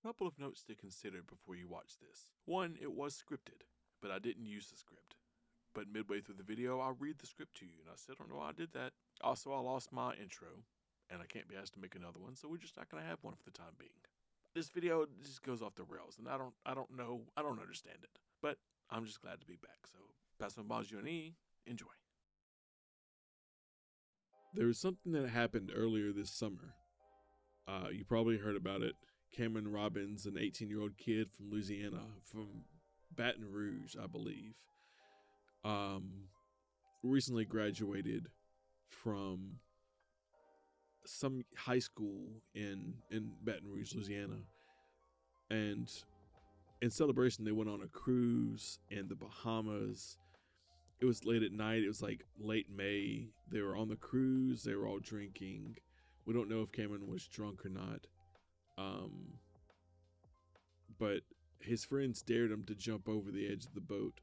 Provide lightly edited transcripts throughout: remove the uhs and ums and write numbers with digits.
Couple of notes to consider before you watch this. One, it was scripted, but I didn't use the script. But midway through the video, I'll read the script to you, and I still don't know why I did that. Also, I lost my intro, and I can't be asked to make another one, so we're just not going to have one for the time being. This video just goes off the rails, and I don't understand it. But I'm just glad to be back, so pass on Baz E, enjoy. There was something that happened earlier this summer. You probably heard about it. Cameron Robbins, an 18-year-old kid from Louisiana, from Baton Rouge, I believe, recently graduated from some high school in Baton Rouge, Louisiana. And in celebration, they went on a cruise in the Bahamas. It was late at night. It was like late May. They were on the cruise. They were all drinking. We don't know if Cameron was drunk or not. But his friends dared him to jump over the edge of the boat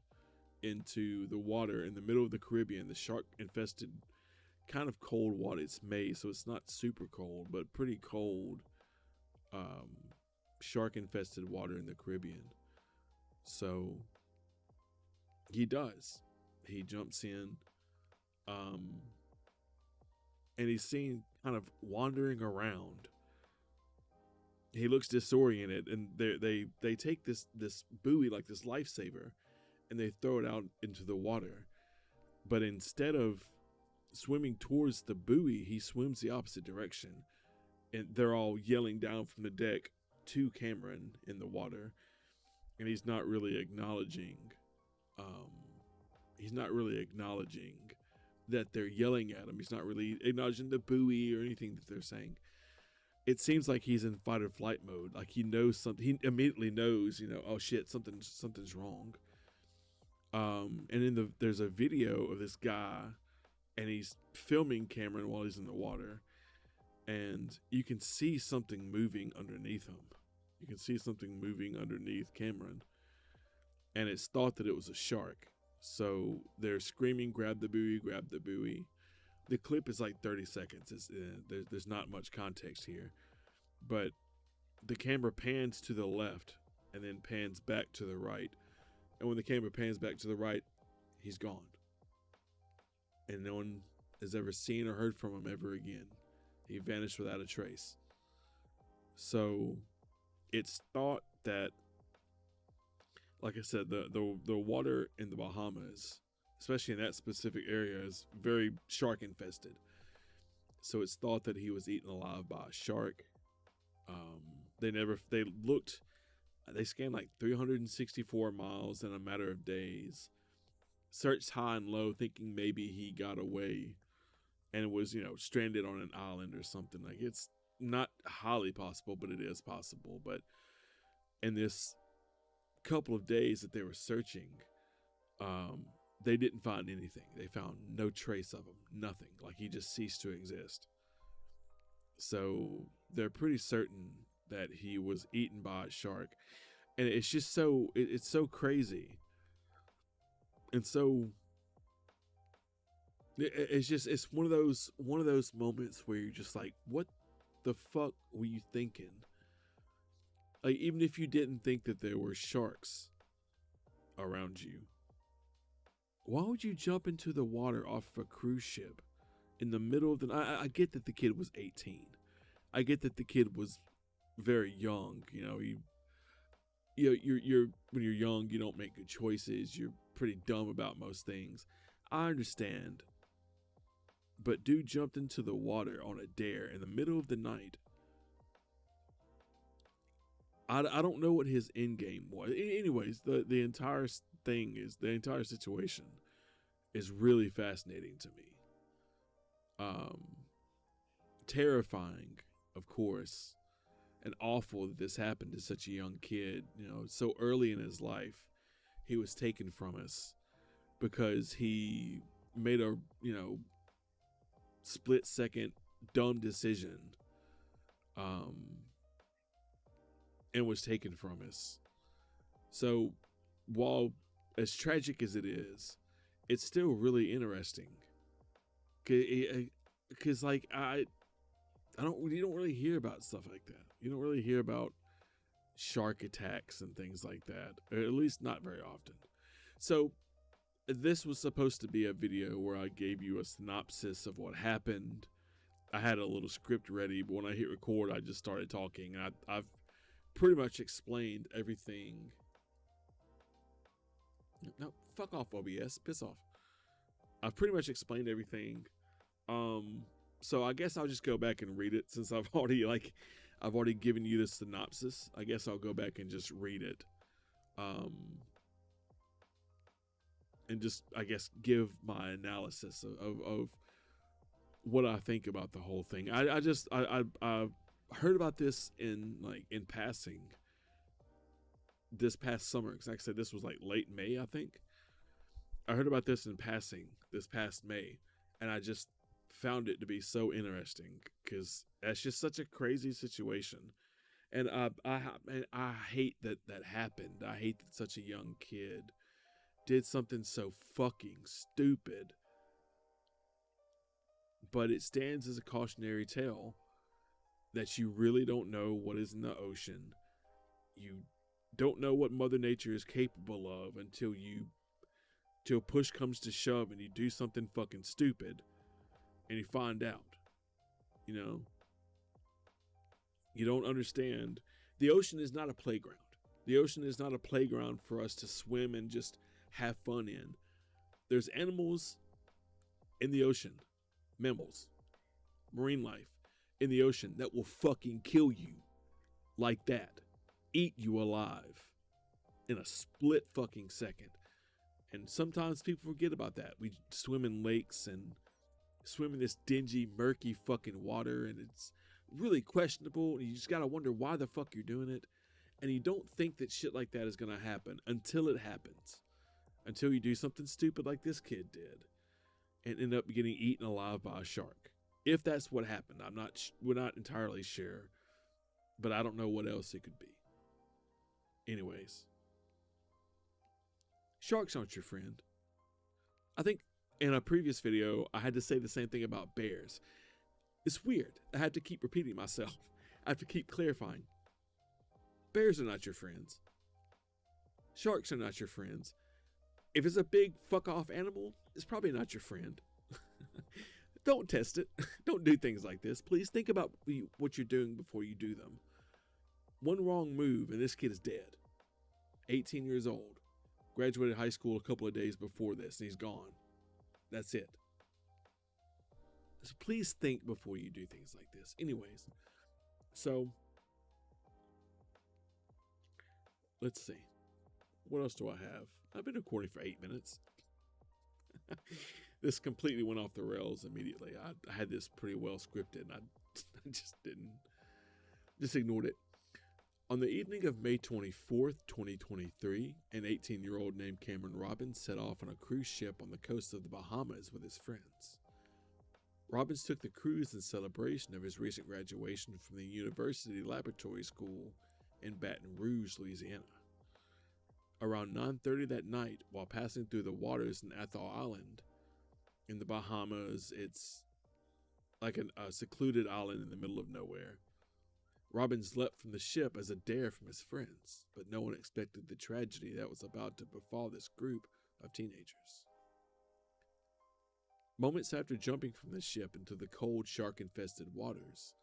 into the water in the middle of the Caribbean, the shark-infested, kind of cold water. It's May, so it's not super cold, but pretty cold, shark-infested water in the Caribbean. So he does. He jumps in, and he's seen kind of wandering around. He looks disoriented, and they take this buoy, like this lifesaver, and they throw it out into the water. But instead of swimming towards the buoy, he swims the opposite direction, and they're all yelling down from the deck to Cameron in the water, and he's not really acknowledging. He's not really acknowledging that they're yelling at him. He's not really acknowledging the buoy or anything that they're saying. It seems like he's in fight or flight mode. Like he knows something. He immediately knows, oh shit, something's wrong. And there's a video of this guy, and he's filming Cameron while he's in the water, and you can see something moving underneath him. You can see something moving underneath Cameron, and it's thought that it was a shark. So they're screaming, "Grab the buoy! Grab the buoy!" The clip is like 30 seconds. There's not much context here, but the camera pans to the left and then pans back to the right. And when the camera pans back to the right, he's gone. And no one has ever seen or heard from him ever again. He vanished without a trace. So it's thought that, like I said, the water in the Bahamas, especially in that specific area, is very shark infested. So it's thought that he was eaten alive by a shark. They scanned like 364 miles in a matter of days, searched high and low, thinking maybe he got away and was, stranded on an island or something. Like, it's not highly possible, but it is possible. But in this couple of days that they were searching, they didn't find anything. They found no trace of him, nothing. Like, he just ceased to exist. So they're pretty certain that he was eaten by a shark. And it's just it's so crazy. And so it's one of those moments where you're just like, what the fuck were you thinking? Like, even if you didn't think that there were sharks around you, why would you jump into the water off of a cruise ship in the middle of the night? I get that the kid was 18. I get that the kid was very young. You're when you're young, you don't make good choices. You're pretty dumb about most things. I understand. But dude jumped into the water on a dare in the middle of the night. I don't know what his end game was. Anyways, the entire situation is really fascinating to me. Terrifying, of course, and awful that this happened to such a young kid. So early in his life, he was taken from us because he made a split second dumb decision, and was taken from us. So while as tragic as it is, it's still really interesting. Cause like you don't really hear about stuff like that. You don't really hear about shark attacks and things like that, or at least not very often. So this was supposed to be a video where I gave you a synopsis of what happened. I had a little script ready, but when I hit record, I just started talking. I've pretty much explained everything. No, fuck off, OBS. Piss off. I've pretty much explained everything. So I guess I'll just go back and read it since I've already given you the synopsis. I guess I'll go back and just read it. And just, I guess, give my analysis of what I think about the whole thing. I heard about this in passing this past summer. Because like I said, this was like late May, I think. I heard about this in passing this past May, and I just found it to be so interesting because that's just such a crazy situation. And I hate that happened. I hate that such a young kid did something so fucking stupid. But it stands as a cautionary tale that you really don't know what is in the ocean. You don't know what Mother Nature is capable of until push comes to shove and you do something fucking stupid and you find out. You know? You don't understand. The ocean is not a playground. The ocean is not a playground for us to swim and just have fun in. There's animals in the ocean, mammals, marine life in the ocean that will fucking kill you like that, eat you alive in a split fucking second. And sometimes people forget about that. We swim in lakes and swim in this dingy, murky fucking water, and it's really questionable, and you just gotta wonder why the fuck you're doing it. And you don't think that shit like that is gonna happen until it happens. Until you do something stupid like this kid did and end up getting eaten alive by a shark. If that's what happened, we're not entirely sure, but I don't know what else it could be. Anyways, sharks aren't your friend. I think in a previous video, I had to say the same thing about bears. It's weird. I had to keep repeating myself. I have to keep clarifying. Bears are not your friends. Sharks are not your friends. If it's a big fuck off animal, it's probably not your friend. Don't test it. Don't do things like this. Please think about what you're doing before you do them. One wrong move and this kid is dead. 18 years old. Graduated high school a couple of days before this and he's gone. That's it. So please think before you do things like this. Anyways, so let's see. What else do I have? I've been recording for 8 minutes. This completely went off the rails immediately. I had this pretty well scripted and I just ignored it. On the evening of May 24th, 2023, an 18-year-old named Cameron Robbins set off on a cruise ship on the coast of the Bahamas with his friends. Robbins took the cruise in celebration of his recent graduation from the University Laboratory School in Baton Rouge, Louisiana. Around 9:30 that night, while passing through the waters in Atoll Island in the Bahamas, it's like a secluded island in the middle of nowhere. Robbins leapt from the ship as a dare from his friends, but no one expected the tragedy that was about to befall this group of teenagers. Moments after jumping from the ship into the cold, shark-infested waters,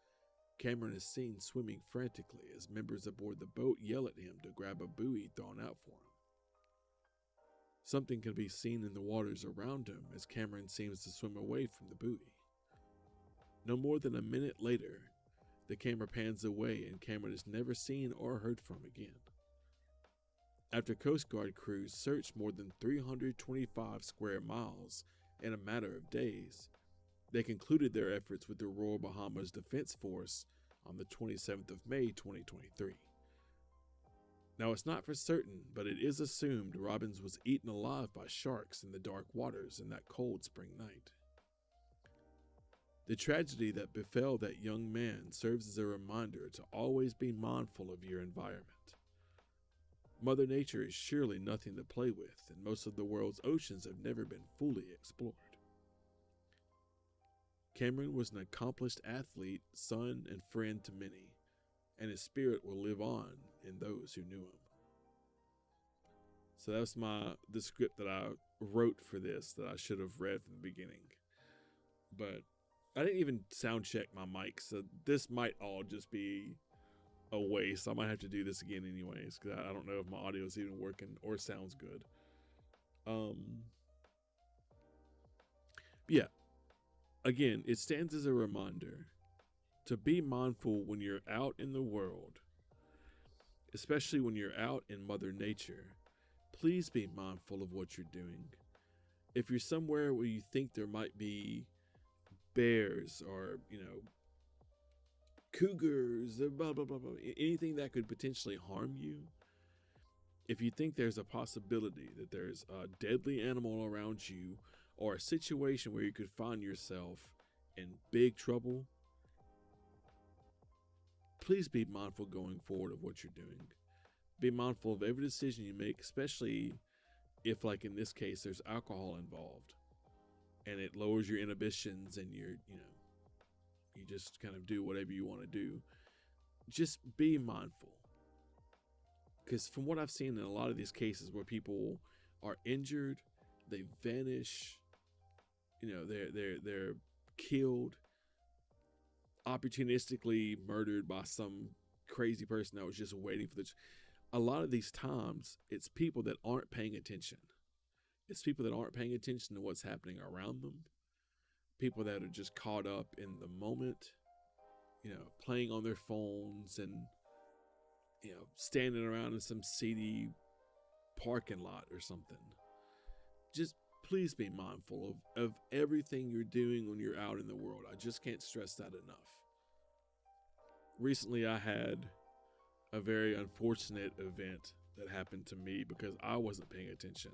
Cameron is seen swimming frantically as members aboard the boat yell at him to grab a buoy thrown out for him. Something can be seen in the waters around him as Cameron seems to swim away from the buoy. No more than a minute later, the camera pans away and Cameron is never seen or heard from again. After Coast Guard crews searched more than 325 square miles in a matter of days, they concluded their efforts with the Royal Bahamas Defense Force on the 27th of May 2023. Now it's not for certain, but it is assumed Robbins was eaten alive by sharks in the dark waters in that cold spring night. The tragedy that befell that young man serves as a reminder to always be mindful of your environment. Mother Nature is surely nothing to play with, and most of the world's oceans have never been fully explored. Cameron was an accomplished athlete, son, and friend to many. and his spirit will live on in those who knew him. So that's the script that I wrote for this that I should have read from the beginning. But I didn't even sound check my mic, so this might all just be a waste. I might have to do this again anyways, because I don't know if my audio is even working or sounds good. Yeah. Again, it stands as a reminder to be mindful when you're out in the world, especially when you're out in Mother Nature. Please be mindful of what you're doing. If you're somewhere where you think there might be bears or, cougars, blah, blah, blah, blah, anything that could potentially harm you, if you think there's a possibility that there's a deadly animal around you or a situation where you could find yourself in big trouble, please be mindful going forward of what you're doing. Be mindful of every decision you make, especially if, like in this case, there's alcohol involved and it lowers your inhibitions and you just kind of do whatever you want to do. Just be mindful. Because from what I've seen in a lot of these cases where people are injured, they vanish, they're killed, opportunistically murdered by some crazy person that was just waiting for a lot of these times, it's people that aren't paying attention. It's people that aren't paying attention to what's happening around them. People that are just caught up in the moment, playing on their phones and, standing around in some seedy parking lot or something. Just please be mindful of everything you're doing when you're out in the world. I just can't stress that enough. Recently, I had a very unfortunate event that happened to me because I wasn't paying attention.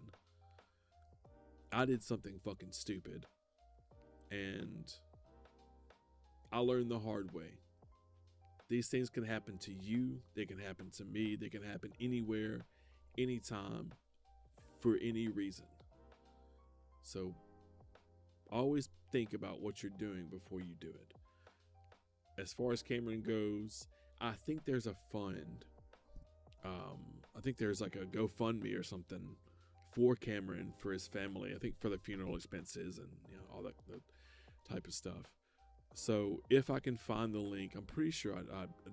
I did something fucking stupid, and I learned the hard way. These things can happen to you, they can happen to me, they can happen anywhere, anytime, for any reason. So always think about what you're doing before you do it. As far as Cameron goes, I think there's a fund. I think there's like a GoFundMe or something for Cameron, for his family. I think for the funeral expenses and all that type of stuff. So if I can find the link, I'm pretty sure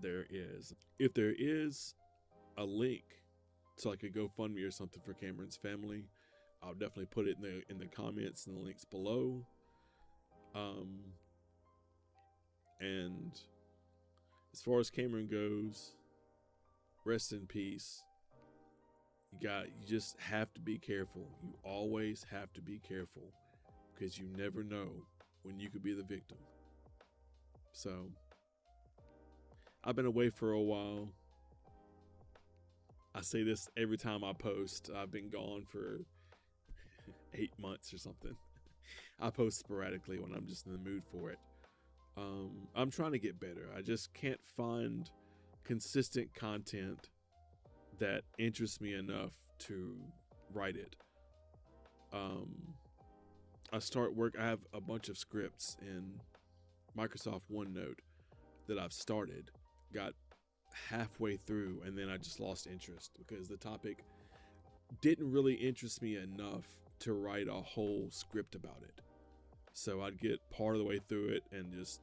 there is. If there is a link to like a GoFundMe or something for Cameron's family, I'll definitely put it in the comments and the links below. And as far as Cameron goes, rest in peace. You just have to be careful. You always have to be careful because you never know when you could be the victim. So I've been away for a while. I say this every time I post. I've been gone for 8 months or something. I post sporadically when I'm just in the mood for it. I'm trying to get better. I just can't find consistent content that interests me enough to write it. I have a bunch of scripts in Microsoft OneNote that I've started, got halfway through, and then I just lost interest because the topic didn't really interest me enough to write a whole script about it. So I'd get part of the way through it and just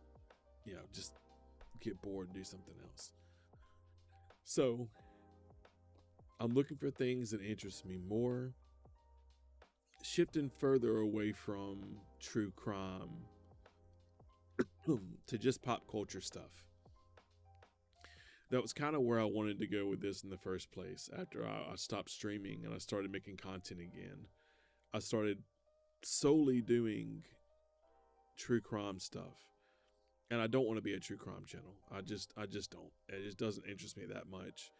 get bored and do something else. So I'm looking for things that interest me more, shifting further away from true crime to just pop culture stuff. That was kind of where I wanted to go with this in the first place. After I stopped streaming and I started making content again, I started solely doing true crime stuff. And I don't want to be a true crime channel. I just don't. It just doesn't interest me that much.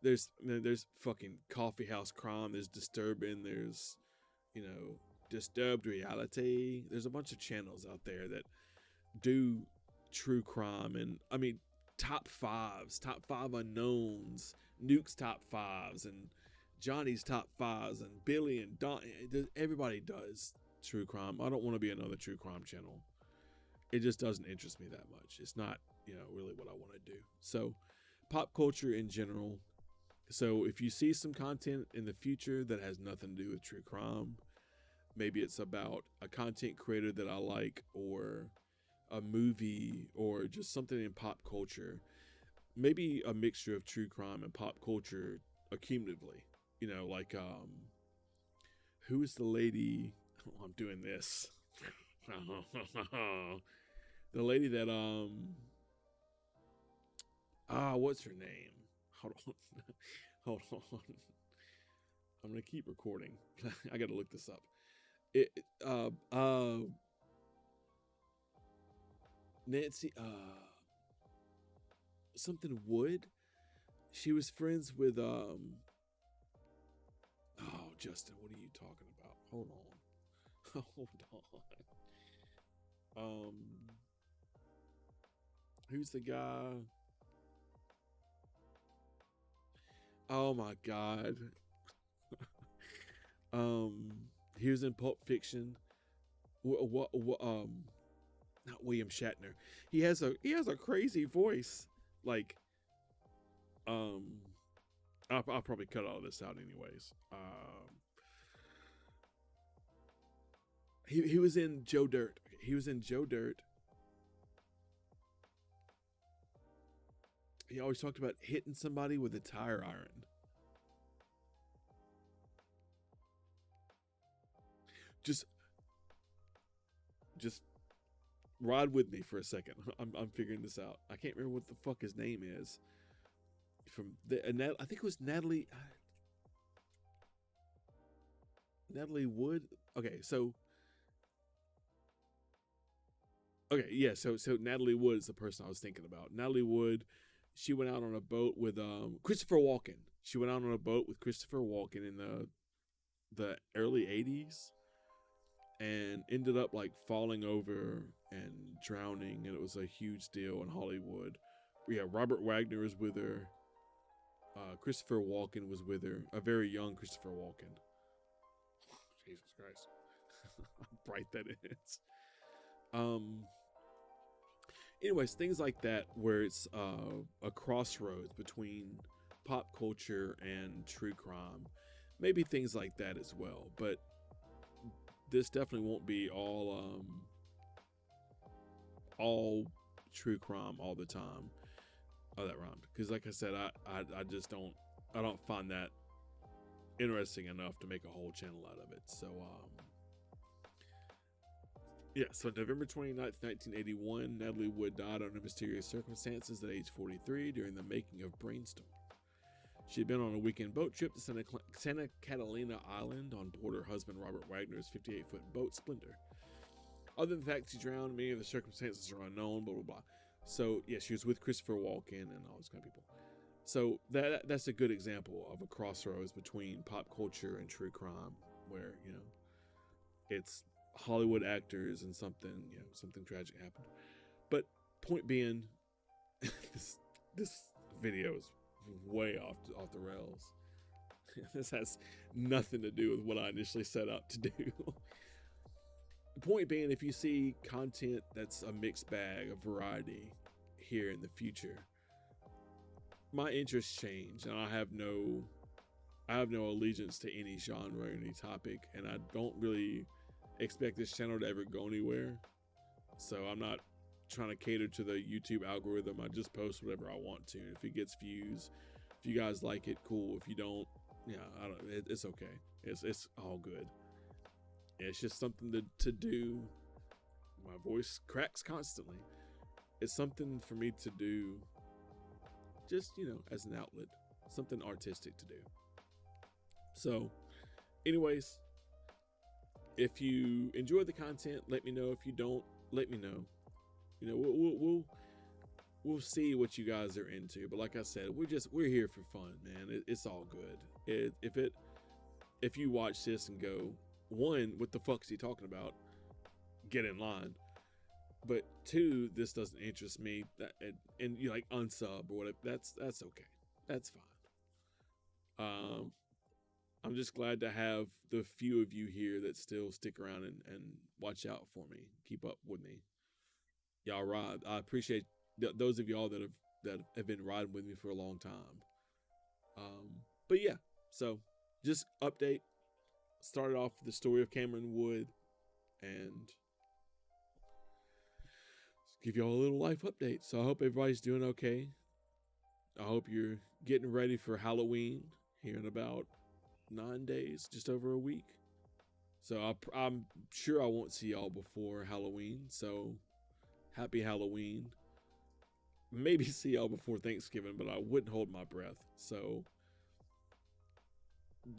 There's fucking coffee house crime. There's disturbing. There's, disturbed reality. There's a bunch of channels out there that do true crime. And I mean, top 5 unknowns, Nuke's top 5s, and Johnny's top 5s, and Billy and Don. Everybody does true crime. I don't want to be another true crime channel. It just doesn't interest me that much. It's not, really what I want to do. So pop culture in general. So if you see some content in the future that has nothing to do with true crime, maybe it's about a content creator that I like, or a movie, or just something in pop culture, maybe a mixture of true crime and pop culture accumulatively. You know, like who is the lady? Oh, I'm doing this. The lady that what's her name? Hold on. Hold on. I'm gonna keep recording. I gotta look this up. It Nancy something Wood. She was friends with oh, Justin, what are you talking about? Hold on. Hold on. Who's the guy? Oh my god. He was in Pulp Fiction. Not William Shatner. He has a crazy voice. Like, I'll probably cut all this out anyways. He was in Joe Dirt. He was in Joe Dirt. He always talked about hitting somebody with a tire iron. Just ride with me for a second. I'm figuring this out. I can't remember what the fuck his name is. From the I think it was Natalie Wood. Okay, so Natalie Wood is the person I was thinking about. Natalie Wood, she went out on a boat with Christopher Walken. She went out on a boat with Christopher Walken in the early 80s, and ended up like falling over and drowning, and it was a huge deal in Hollywood. Yeah, Robert Wagner was with her. Christopher Walken was with her. A very young Christopher Walken. Jesus Christ. How bright that is. Anyways, things like that where it's a crossroads between pop culture and true crime. Maybe things like that as well. But this definitely won't be all true crime all the time. Oh, that rhymed. Because like I said, I just don't find that interesting enough to make a whole channel out of it. So so November 29th, 1981, Natalie Wood died under mysterious circumstances at age 43 during the making of Brainstorm. She had been on a weekend boat trip to Santa Catalina Island on board her husband Robert Wagner's 58-foot boat Splendor. Other than the fact she drowned, many of the circumstances are unknown, blah, blah, blah. So, yeah, she was with Christopher Walken and all those kind of people. So that's a good example of a crossroads between pop culture and true crime, where, you know, it's Hollywood actors and something tragic happened. But point being, this video is way off the rails. This has nothing to do with what I initially set out to do. The point being, if you see content that's a mixed bag of variety here in the future, my interests change, and I have no allegiance to any genre or any topic, and I don't really expect this channel to ever go anywhere. So I'm not trying to cater to the YouTube algorithm. I just post whatever I want to. If it gets views, if you guys like it, cool. If you don't, it's okay. It's all good. It's just something to do. My voice cracks constantly. It's something for me to do, just, as an outlet, something artistic to do. So, anyways, if you enjoy the content, let me know. If you don't, let me know. We'll see what you guys are into. But like I said, we're here for fun, man. It's all good. If you watch this and go, one, what the fuck is he talking about? Get in line. But two, this doesn't interest me. And you like unsub or whatever. That's okay. That's fine. I'm just glad to have the few of you here that still stick around and watch out for me. Keep up with me. Y'all ride. I appreciate those of y'all that that have been riding with me for a long time. But yeah, so just update. Started off with the story of Cameron Wood and give y'all a little life update. So I hope everybody's doing okay. I hope you're getting ready for Halloween here in about 9 days, just over a week. So I'm sure I won't see y'all before Halloween. So happy Halloween. Maybe see y'all before Thanksgiving, but I wouldn't hold my breath. So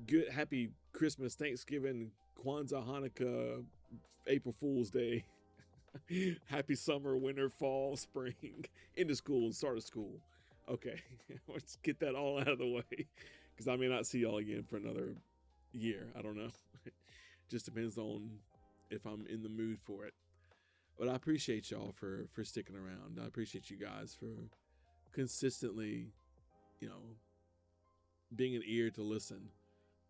good, happy Christmas, Thanksgiving, Kwanzaa, Hanukkah, April Fool's Day. Happy summer, winter, fall, spring, into school and start of school. Okay, let's get that all out of the way, because I may not see y'all again for another year. I don't know. Just depends on if I'm in the mood for it. But I appreciate y'all for sticking around. I appreciate you guys for consistently, being an ear to listen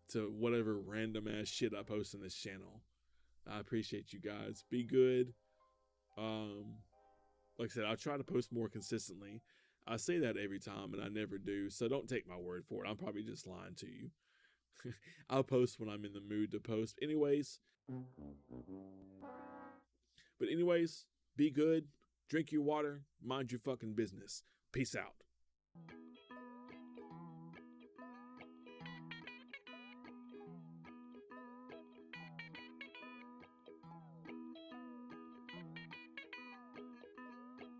to whatever random ass shit I post on this channel. I appreciate you guys. Be good. Like I said, I'll try to post more consistently. I say that every time and I never do, so don't take my word for it. I'm probably just lying to you. I'll post when I'm in the mood to post. But anyways, be good, drink your water, mind your fucking business. Peace out.